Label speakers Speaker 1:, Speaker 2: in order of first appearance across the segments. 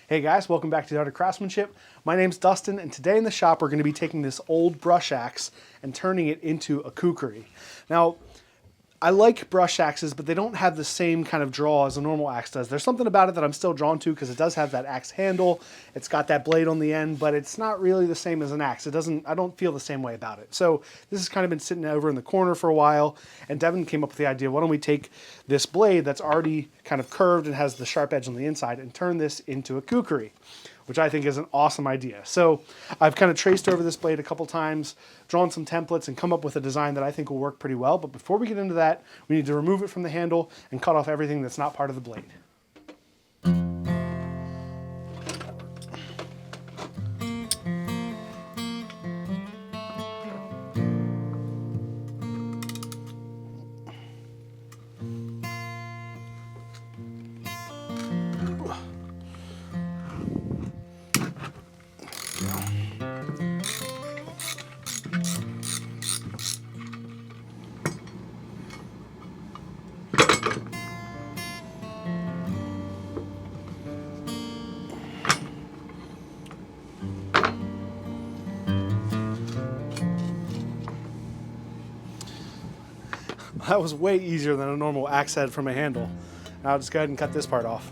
Speaker 1: Hey guys, welcome back to The Art of Craftsmanship. My name's Dustin, and today in the shop we're going to be taking this old brush axe and turning it into a kukri. Now, I like brush axes, but they don't have the same kind of draw as a normal axe does. There's something about it that I'm still drawn to because it does have that axe handle. It's got that blade on the end, but it's not really the same as an axe. I don't feel the same way about it. So this has kind of been sitting over in the corner for a while, and Devon came up with the idea, why don't we take this blade that's already kind of curved and has the sharp edge on the inside and turn this into a kukri, which I think is an awesome idea. So I've kind of traced over this blade a couple times, drawn some templates, and come up with a design that I think will work pretty well. But before we get into that, we need to remove it from the handle and cut off everything that's not part of the blade. That was way easier than a normal axe head from a handle. Now I'll just go ahead and cut this part off.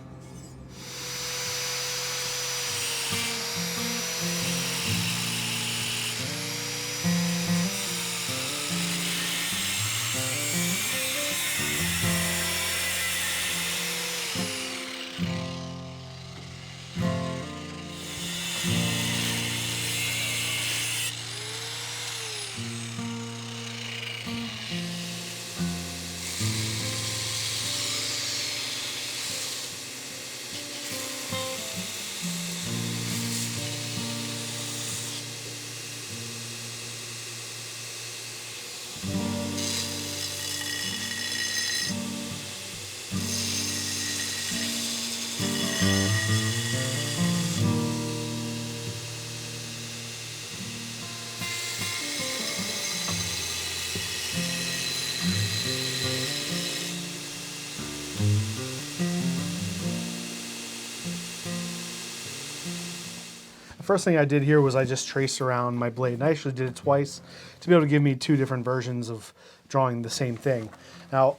Speaker 1: The first thing I did here was I just traced around my blade, and I actually did it twice to be able to give me two different versions of drawing the same thing. Now,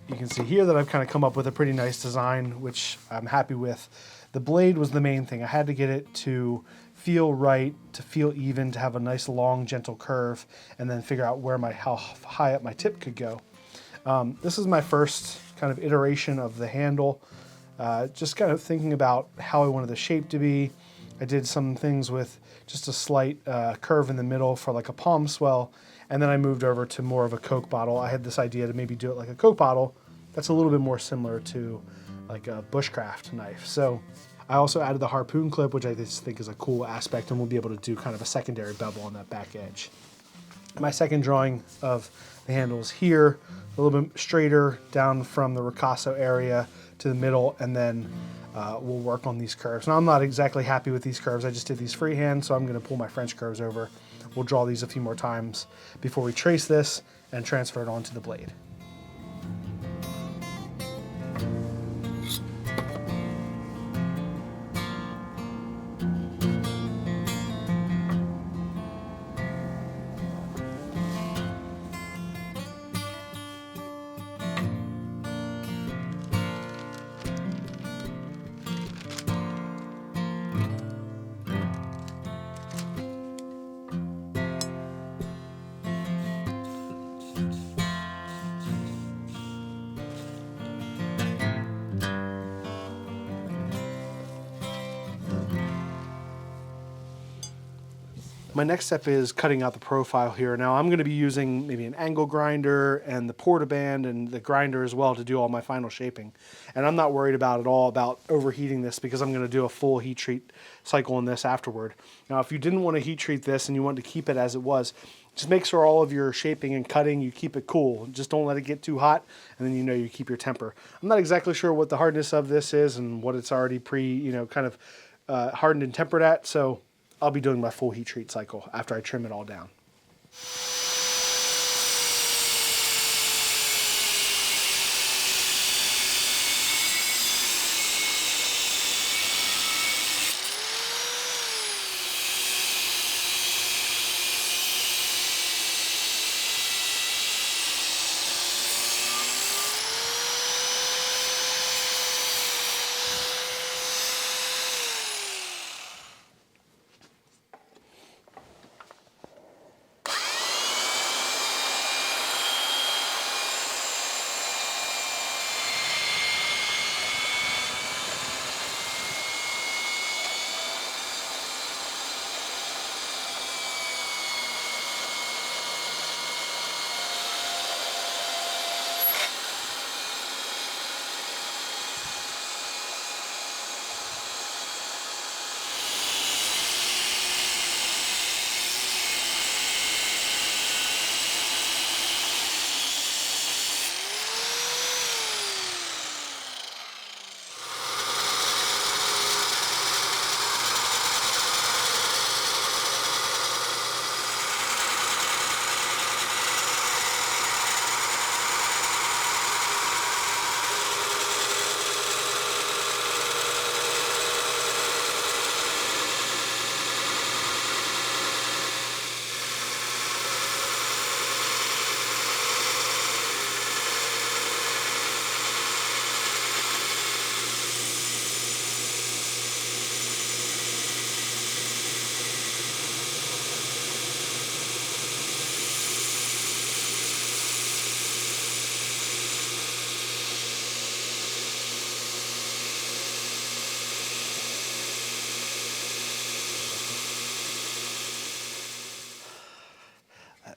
Speaker 1: you can see here that I've kind of come up with a pretty nice design, which I'm happy with. The blade was the main thing. I had to get it to feel right, to feel even, to have a nice long gentle curve, and then figure out how high up my tip could go. This is my first kind of iteration of the handle, just kind of thinking about how I wanted the shape to be. I did some things with just a slight curve in the middle for like a palm swell, and then I moved over to more of a Coke bottle. I had this idea to maybe do it like a Coke bottle that's a little bit more similar to like a bushcraft knife. So I also added the harpoon clip, which I just think is a cool aspect, and we'll be able to do kind of a secondary bevel on that back edge. My second drawing of the handle is here, a little bit straighter down from the ricasso area to the middle, and then we'll work on these curves. Now I'm not exactly happy with these curves. I just did these freehand, so I'm going to pull my French curves over. We'll draw these a few more times before we trace this and transfer it onto the blade. My next step is cutting out the profile here. Now I'm going to be using maybe an angle grinder and the portaband and the grinder as well to do all my final shaping. And I'm not worried at all about overheating this because I'm going to do a full heat treat cycle on this afterward. Now if you didn't want to heat treat this and you wanted to keep it as it was, just make sure all of your shaping and cutting, you keep it cool. Just don't let it get too hot, and then you know you keep your temper. I'm not exactly sure what the hardness of this is and what it's already kind of hardened and tempered at, so I'll be doing my full heat treat cycle after I trim it all down.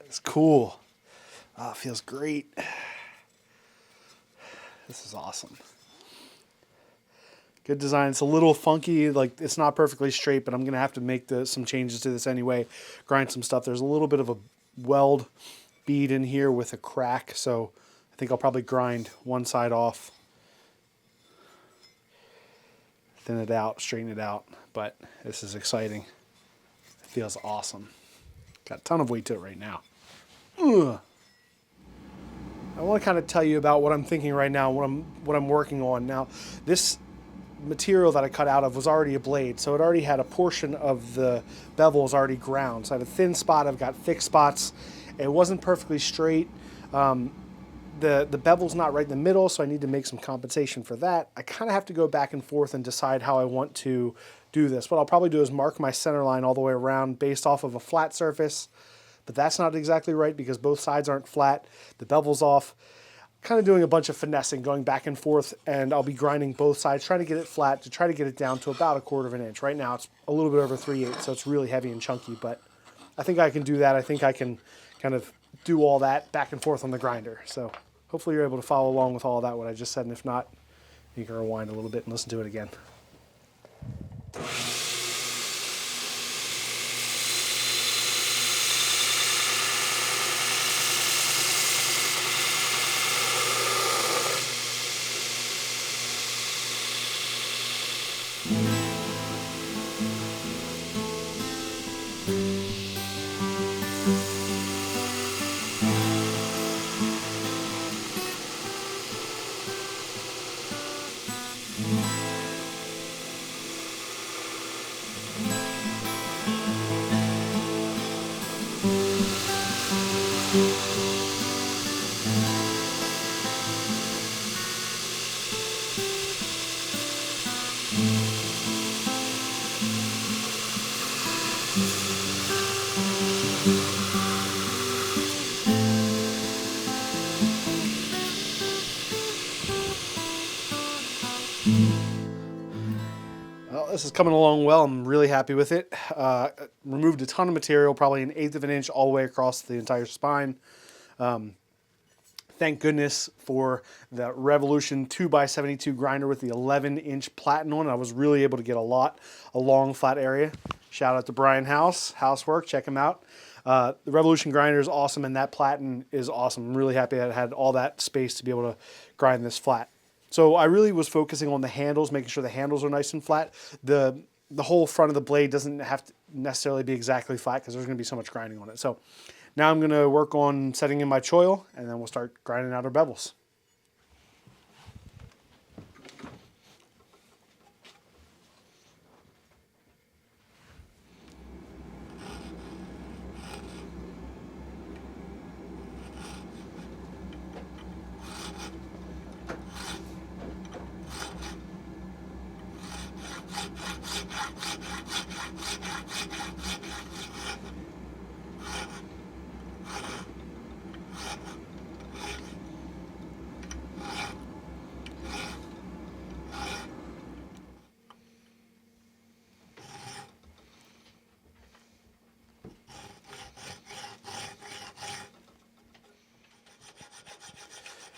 Speaker 1: It's cool. Ah, it feels great. This is awesome. Good design. It's a little funky, like it's not perfectly straight, but I'm gonna have to make some changes to this anyway. Grind some stuff. There's a little bit of a weld bead in here with a crack, so I think I'll probably grind one side off, thin it out, straighten it out. But this is exciting. It feels awesome. Got a ton of weight to it right now. Ugh. I want to kind of tell you about what I'm thinking right now, what I'm working on now. This material that I cut out of was already a blade, so it already had a portion of the bevels already ground. So I have a thin spot, I've got thick spots. It wasn't perfectly straight. The bevel's not right in the middle, so I need to make some compensation for that. I kind of have to go back and forth and decide how I want to do this. What I'll probably do is mark my center line all the way around based off of a flat surface, but that's not exactly right because both sides aren't flat. The bevel's off. Kind of doing a bunch of finessing, going back and forth, and I'll be grinding both sides, trying to get it flat, to try to get it down to about 1/4 of an inch. Right now it's a little bit over 3/8, so it's really heavy and chunky, but I think I can do that. I think I can kind of do all that back and forth on the grinder. So hopefully you're able to follow along with all of that, what I just said, and if not, you can rewind a little bit and listen to it again. Well, this is coming along well. I'm really happy with it. Removed a ton of material, probably 1/8 of an inch all the way across the entire spine. Thank goodness for the Revolution 2x72 grinder with the 11-inch platen on it. I was really able to get a long flat area. Shout out to Brian Housework, check him out. The Revolution grinder is awesome, and that platen is awesome. I'm really happy that it had all that space to be able to grind this flat. So I really was focusing on the handles, making sure the handles are nice and flat. The whole front of the blade doesn't have to necessarily be exactly flat because there's going to be so much grinding on it. So now I'm going to work on setting in my choil, and then we'll start grinding out our bevels.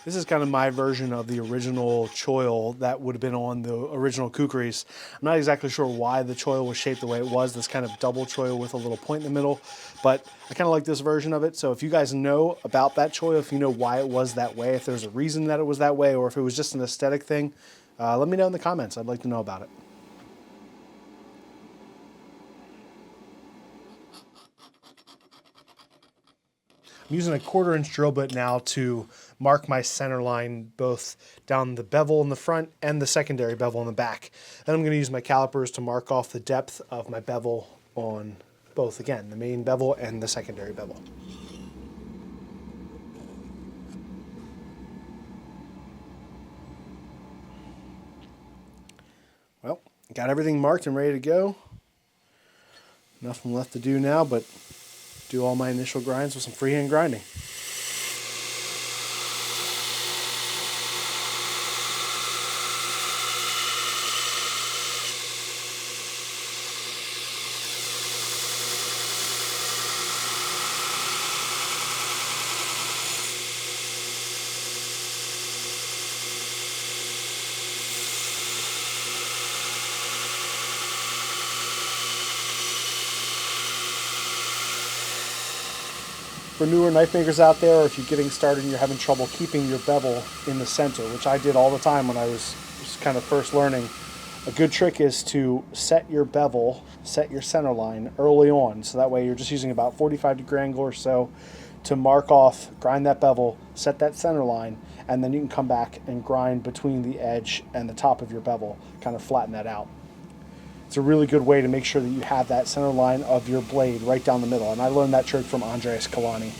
Speaker 1: This is kind of my version of the original choil that would have been on the original Kukris. I'm not exactly sure why the choil was shaped the way it was, this kind of double choil with a little point in the middle, but I kind of like this version of it. So if you guys know about that choil, if you know why it was that way, if there's a reason that it was that way, or if it was just an aesthetic thing, let me know in the comments. I'd like to know about it. I'm using a 1/4 inch drill bit now to mark my center line both down the bevel in the front and the secondary bevel in the back. Then I'm going to use my calipers to mark off the depth of my bevel on both, again, the main bevel and the secondary bevel. Well, got everything marked and ready to go. Nothing left to do now but do all my initial grinds with some freehand grinding. for newer knife makers out there, or if you're getting started and you're having trouble keeping your bevel in the center, which I did all the time when I was kind of first learning, a good trick is to set your bevel, set your center line early on. So that way you're just using about 45-degree angle or so to mark off, grind that bevel, set that center line, and then you can come back and grind between the edge and the top of your bevel, kind of flatten that out. It's a really good way to make sure that you have that center line of your blade right down the middle. And I learned that trick from Andreas Kalani.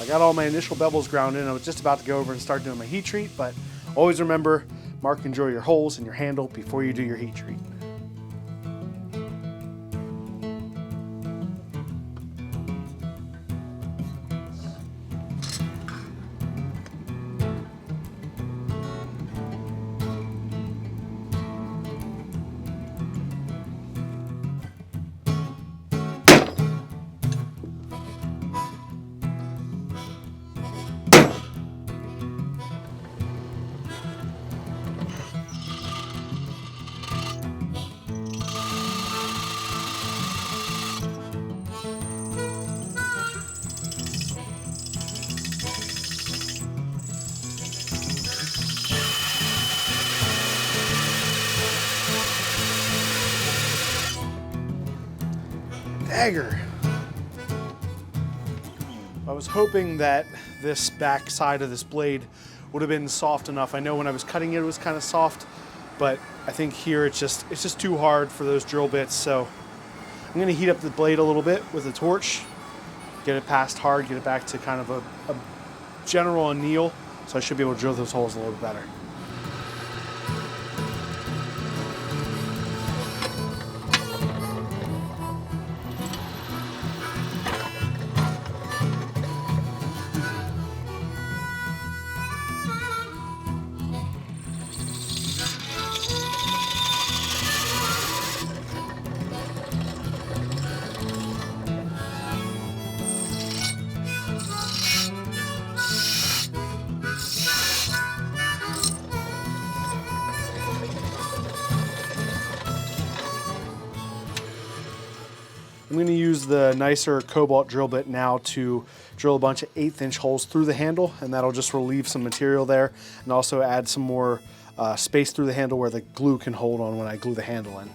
Speaker 1: I got all my initial bevels ground in. I was just about to go over and start doing my heat treat, but always remember, mark and drill your holes in your handle before you do your heat treat. Dagger. I was hoping that this back side of this blade would have been soft enough. I know when I was cutting it was kind of soft, but I think here it's just too hard for those drill bits. So I'm going to heat up the blade a little bit with a torch, get it past hard, get it back to kind of a general anneal, so I should be able to drill those holes a little bit better. I'm going to use the nicer cobalt drill bit now to drill a bunch of 1/8-inch holes through the handle, and that'll just relieve some material there and also add some more space through the handle where the glue can hold on when I glue the handle in.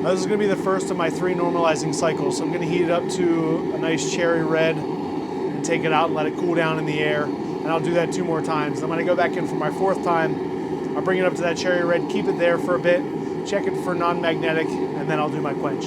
Speaker 1: This is going to be the first of my 3 normalizing cycles, so I'm going to heat it up to a nice cherry red and take it out and let it cool down in the air. And I'll do that 2 more times. I'm going to go back in for my 4th time. I'll bring it up to that cherry red, keep it there for a bit, check it for non-magnetic, and then I'll do my quench.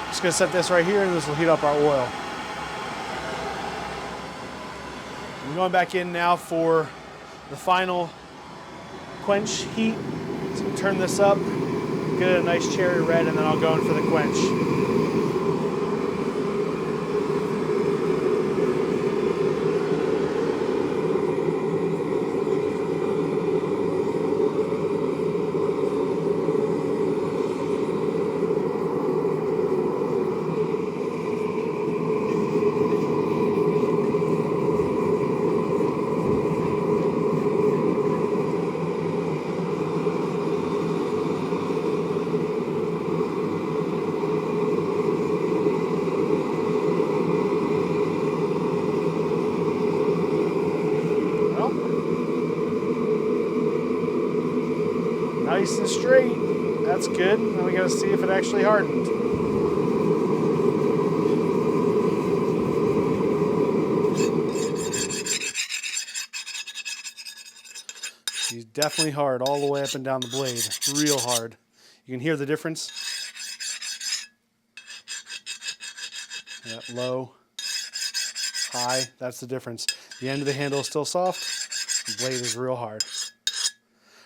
Speaker 1: Just gonna set this right here and this will heat up our oil. I'm going back in now for the final quench heat. So turn this up, get it a nice cherry red, and then I'll go in for the quench. Nice and straight. That's good. Now we gotta see if it actually hardened. He's definitely hard all the way up and down the blade. Real hard. You can hear the difference. Yeah, low, high, that's the difference. The end of the handle is still soft. The blade is real hard.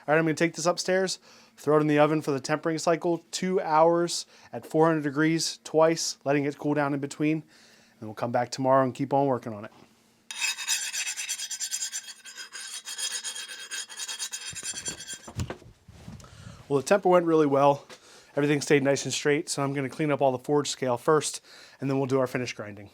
Speaker 1: All right, I'm going to take this upstairs, throw it in the oven for the tempering cycle, 2 hours at 400 degrees twice, letting it cool down in between. And we'll come back tomorrow and keep on working on it. Well, the temper went really well. Everything stayed nice and straight, so I'm going to clean up all the forge scale first, and then we'll do our finish grinding.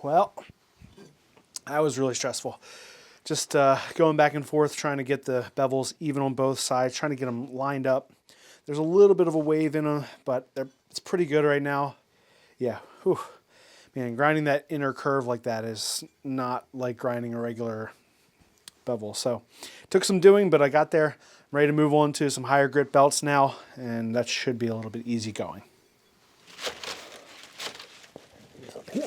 Speaker 1: Well, that was really stressful. Just going back and forth, trying to get the bevels even on both sides, trying to get them lined up. There's a little bit of a wave in them, but it's pretty good right now. Yeah, whew. Man, grinding that inner curve like that is not like grinding a regular bevel. So it took some doing, but I got there. I'm ready to move on to some higher grit belts now, and that should be a little bit easy going.
Speaker 2: Up here.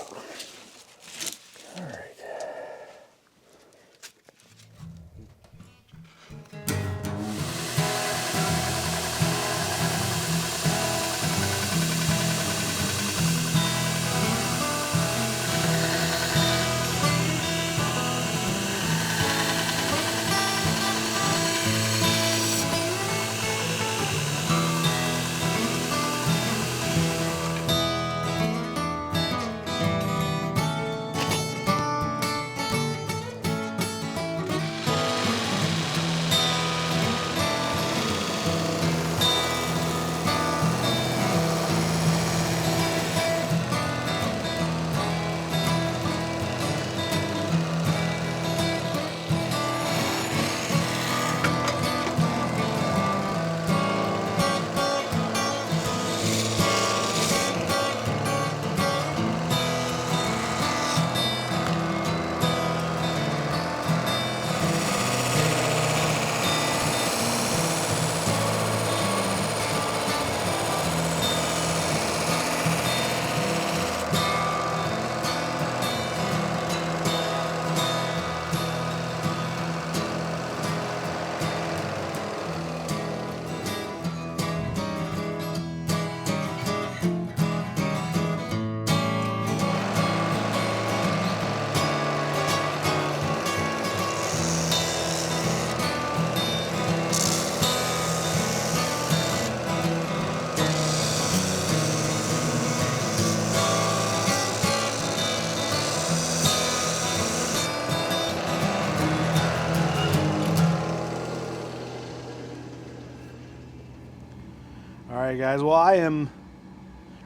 Speaker 1: right, guys. Well, I am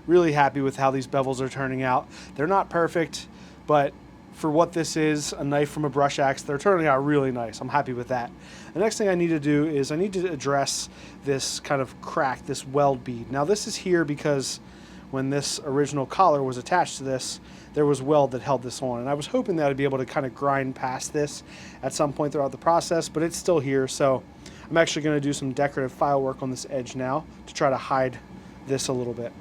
Speaker 1: really happy with how these bevels are turning out. They're not perfect, but for what this is, a knife from a brush axe, they're turning out really nice. I'm happy with that. The next thing I need to do is I need to address this kind of crack, this weld bead. Now this is here because when this original collar was attached to this, there was weld that held this on. And I was hoping that I'd be able to kind of grind past this at some point throughout the process, but it's still here. So I'm actually going to do some decorative file work on this edge now to try to hide this a little bit.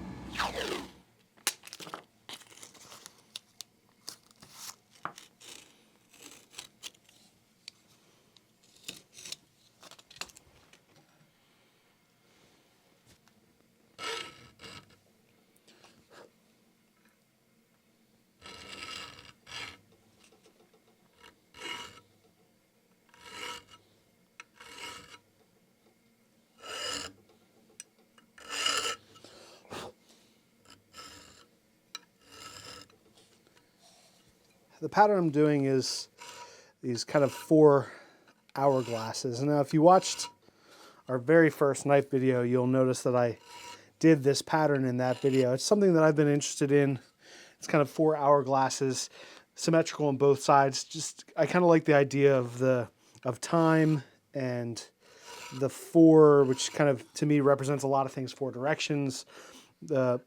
Speaker 1: The pattern I'm doing is these kind of 4 hourglasses. Now, if you watched our very first knife video, you'll notice that I did this pattern in that video. It's something that I've been interested in. It's kind of 4 hourglasses, symmetrical on both sides. Just I kind of like the idea of time and the 4, which kind of to me represents a lot of things, 4 directions, the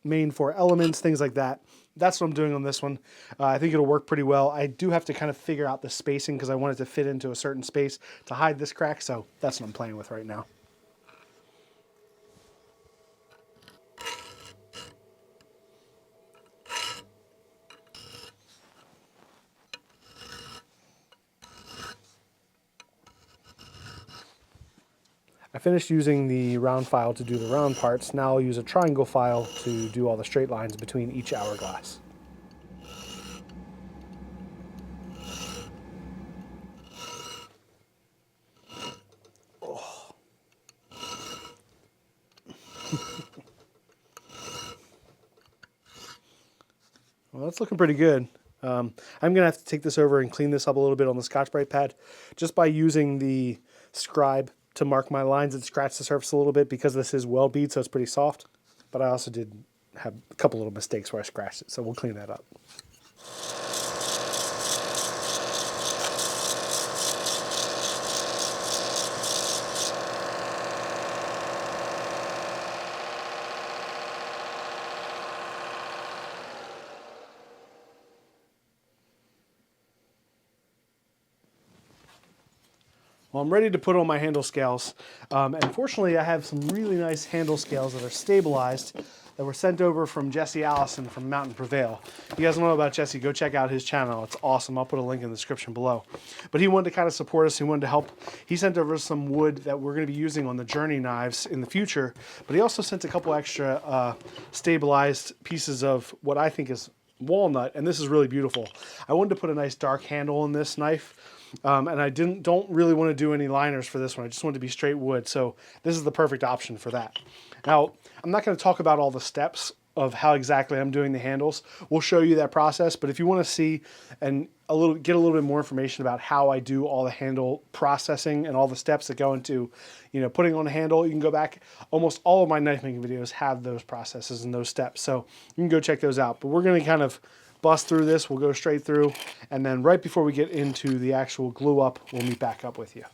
Speaker 1: main 4 elements, things like that. That's what I'm doing on this one. I think it'll work pretty well. I do have to kind of figure out the spacing because I want it to fit into a certain space to hide this crack, so that's what I'm playing with right now. I finished using the round file to do the round parts. Now I'll use a triangle file to do all the straight lines between each hourglass. Oh. Well, that's looking pretty good. I'm going to have to take this over and clean this up a little bit on the Scotch-Brite pad just by using the scribe to mark my lines and scratch the surface a little bit because this is weld bead, so it's pretty soft. But I also did have a couple little mistakes where I scratched it, so we'll clean that up. Well, I'm ready to put on my handle scales. And fortunately, I have some really nice handle scales that are stabilized that were sent over from Jesse Alison from Mountain Prevail. If you guys don't know about Jesse, go check out his channel. It's awesome. I'll put a link in the description below. But he wanted to kind of support us. He wanted to help. He sent over some wood that we're going to be using on the Journey knives in the future. But he also sent a couple extra stabilized pieces of what I think is walnut. And this is really beautiful. I wanted to put a nice dark handle on this knife. And I don't really want to do any liners for this one. I just want it to be straight wood. So this is the perfect option for that. Now, I'm not going to talk about all the steps of how exactly I'm doing the handles. We'll show you that process. But if you want to see and get a little bit more information about how I do all the handle processing and all the steps that go into, putting on a handle, you can go back. Almost all of my knife making videos have those processes and those steps. So you can go check those out. But we're going to kind of bust through this. We'll go straight through, and then right before we get into the actual glue up, we'll meet back up with you.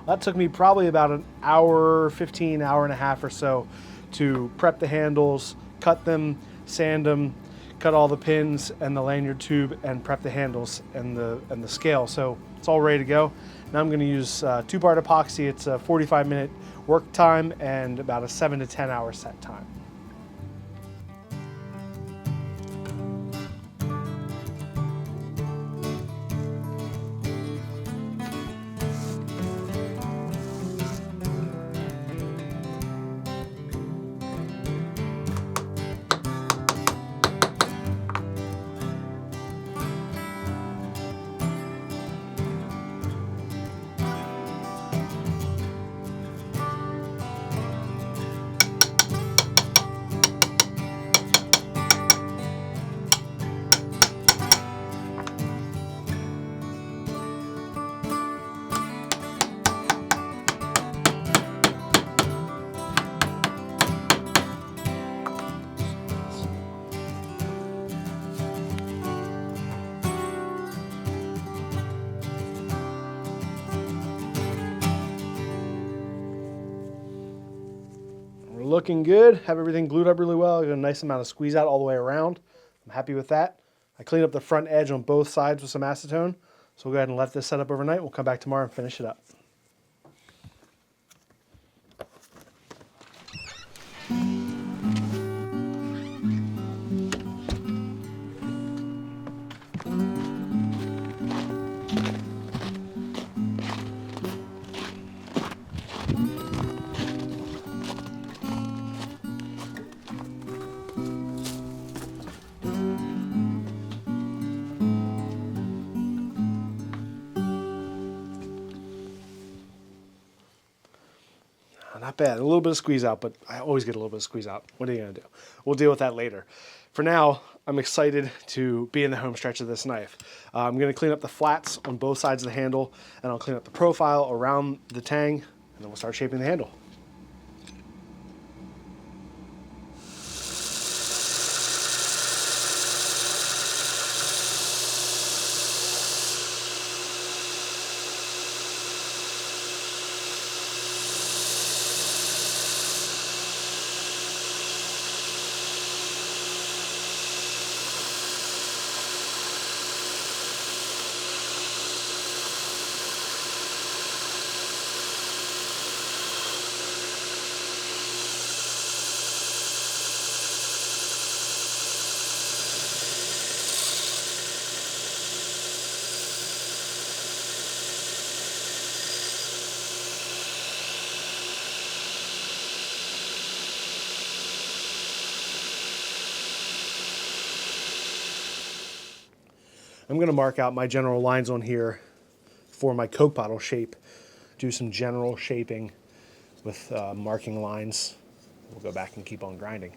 Speaker 1: That took me probably about an hour, 15, hour and a half or so to prep the handles, cut them, sand them, cut all the pins and the lanyard tube, and prep the handles and the scale. So it's all ready to go. Now I'm going to use 2-part epoxy. It's a 45-minute work time and about a 7 to 10 hour set time. Looking good, have everything glued up really well. I got a nice amount of squeeze out all the way around. I'm happy with that. I cleaned up the front edge on both sides with some acetone. So we'll go ahead and let this set up overnight. We'll come back tomorrow and finish it up. Not bad. A little bit of squeeze out, but I always get a little bit of squeeze out. What are you going to do? We'll deal with that later. For now, I'm excited to be in the home stretch of this knife. I'm going to clean up the flats on both sides of the handle, and I'll clean up the profile around the tang, and then we'll start shaping the handle. I'm going to mark out my general lines on here for my Coke bottle shape. Do some general shaping with marking lines. We'll go back and keep on grinding.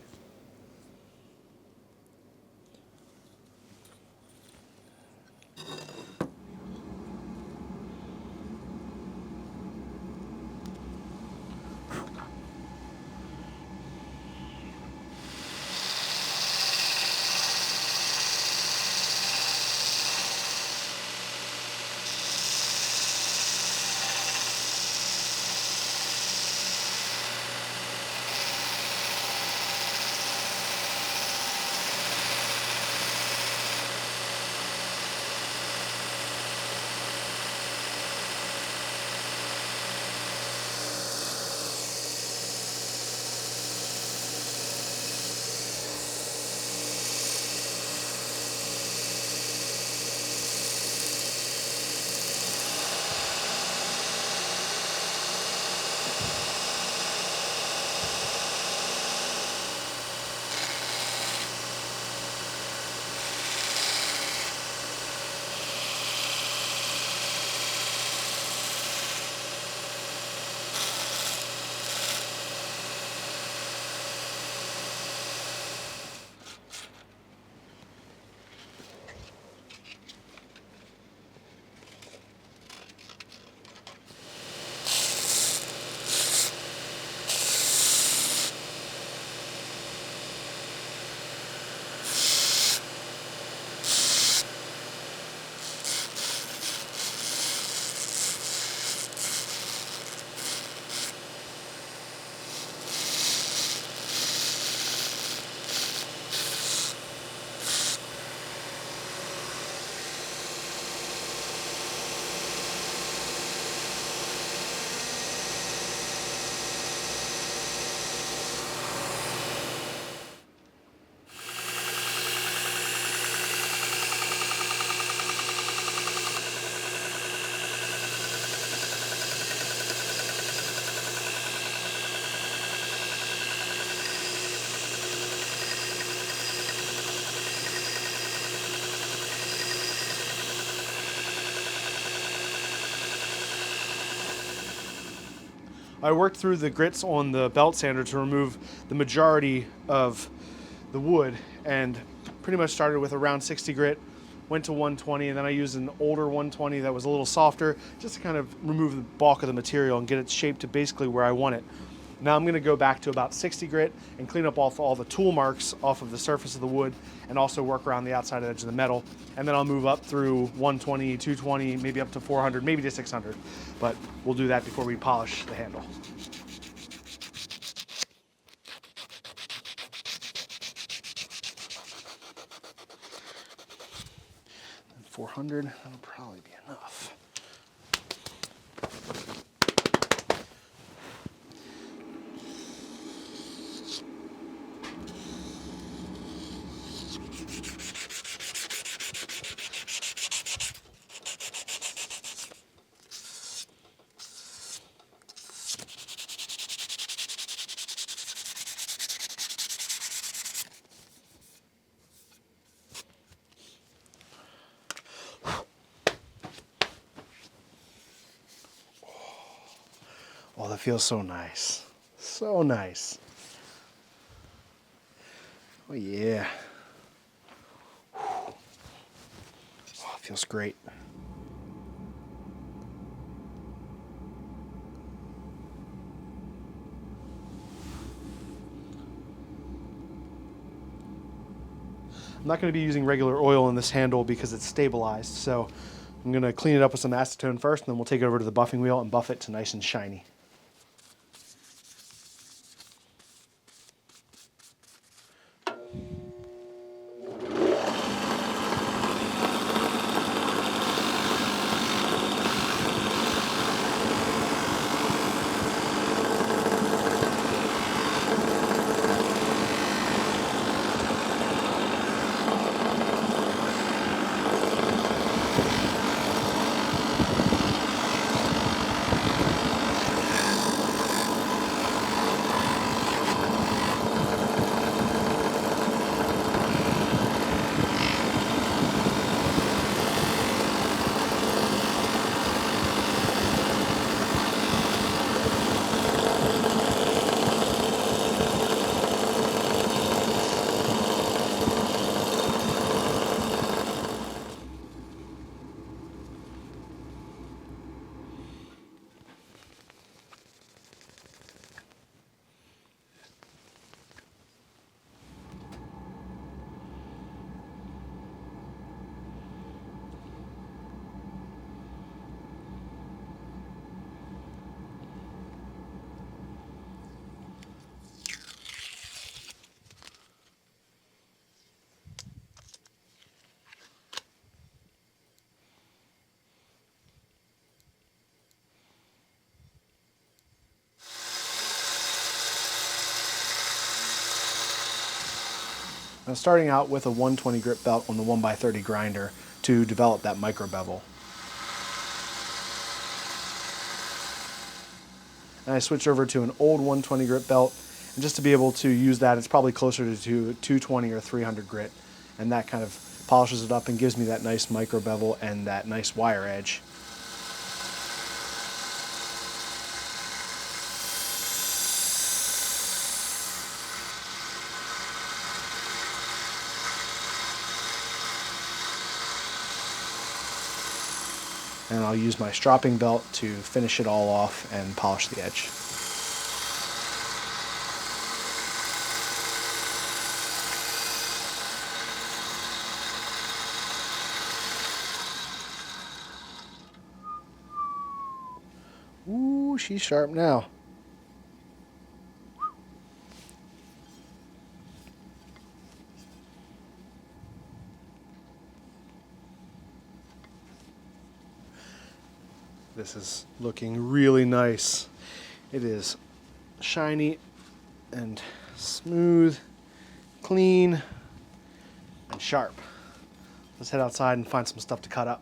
Speaker 1: I worked through the grits on the belt sander to remove the majority of the wood, and pretty much started with around 60 grit, went to 120, and then I used an older 120 that was a little softer just to kind of remove the bulk of the material and get it shaped to basically where I want it. Now I'm going to go back to about 60 grit and clean up all the tool marks off of the surface of the wood, and also work around the outside edge of the metal. And then I'll move up through 120, 220, maybe up to 400, maybe to 600. But we'll do that before we polish the handle. 400, that'll probably be enough. Oh, that feels so nice. So nice. Oh, yeah. Oh, it feels great. I'm not going to be using regular oil in this handle because it's stabilized, so I'm going to clean it up with some acetone first, and then we'll take it over to the buffing wheel and buff it to nice and shiny. I'm starting out with a 120 grit belt on the 1x30 grinder to develop that micro bevel. And I switched over to an old 120 grit belt, and just to be able to use that, it's probably closer to 220 or 300 grit, and that kind of polishes it up and gives me that nice micro bevel and that nice wire edge. And I'll use my stropping belt to finish it all off and polish the edge. Ooh, she's sharp now. This is looking really nice. It is shiny and smooth, clean, and sharp. Let's head outside and find some stuff to cut up.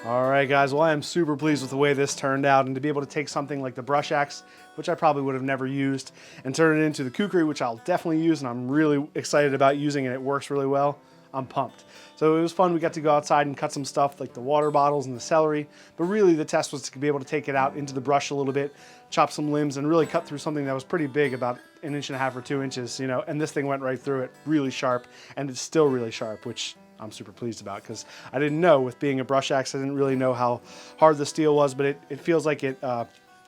Speaker 1: All right, guys, well, I am super pleased with the way this turned out, and to be able to take something like the brush axe, which I probably would have never used, and turn it into the Kukri, which I'll definitely use, and I'm really excited about using, and it works really well. I'm pumped. So it was fun. We got to go outside and cut some stuff like the water bottles and the celery, but really the test was to be able to take it out into the brush a little bit, chop some limbs, and really cut through something that was pretty big, about 1.5 or 2 inches, you know, and this thing went right through it, really sharp, and it's still really sharp, which I'm super pleased about, because I didn't know, with being a brush axe, I didn't really know how hard the steel was, but it feels like it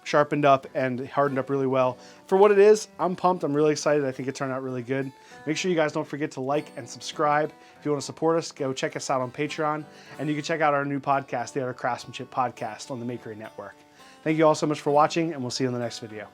Speaker 1: sharpened up and hardened up really well. For what it is, I'm pumped. I'm really excited. I think it turned out really good. Make sure you guys don't forget to like and subscribe. If you want to support us, go check us out on Patreon, and you can check out our new podcast, the Art of Craftsmanship Podcast, on the Makery Network. Thank you all so much for watching, and we'll see you in the next video.